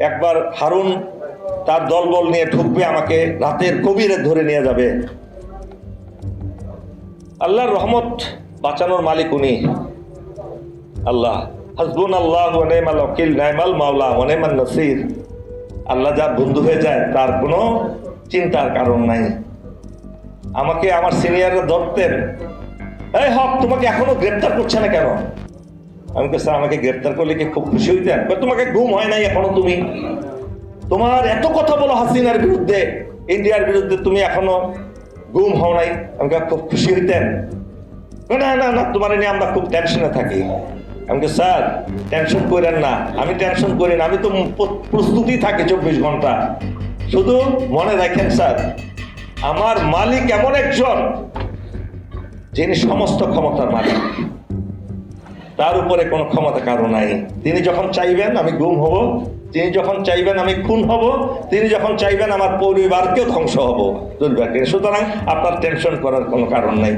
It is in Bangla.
একবার হারুন তার দলবল নিয়ে ঢুকবে, আমাকে রাতের গভীরে ধরে নিয়ে যাবে। আল্লাহর রহমত, বাঁচানোর মালিক উনি আল্লাহ। হাসবুনাল্লাহু ওয়া নি'মাল ওয়াকিল, নি'মাল মাওলা ওয়া নি'মান নাসির। আল্লাহ যার বন্ধু হয়ে যায় তার কোনো চিন্তার কারণ নাই। আমাকে আমার সিনিয়ররা ধরতেন, এই হক তোমাকে এখনো গ্রেপ্তার করছে না কেন? আমি তো স্যার, আমাকে গ্রেপ্তার করলে কি খুব খুশি হইতেন? তোমাকে ঘুম হয় নাই এখনো? তুমি তোমার এত কথা বলো হাসিনার বিরুদ্ধে, ইন্ডিয়ার বিরুদ্ধে, তুমি এখনো ঘুম হও নাই? আমাকে খুব খুশি হইতেন? না না না, তোমার নিয়ে আমরা খুব টেনশনে থাকি। আমাকে স্যার টেনশন করেন না। আমি টেনশন করি না, আমি তো প্রস্তুতি থাকি 24 ঘন্টা। শুধু মনে রাখেন স্যার, আমার মালিক এমন একজন যিনি সমস্ত ক্ষমতার মালিক, তার উপরে কোনো ক্ষমতা কারো নাই। তিনি যখন চাইবেন আমি গুম হব, তিনি যখন চাইবেন আমি খুন হব, তিনি যখন চাইবেন আমার পরিবারকেও ধ্বংস হব। সুতরাং আপনার টেনশন করার কোনো কারণ নাই।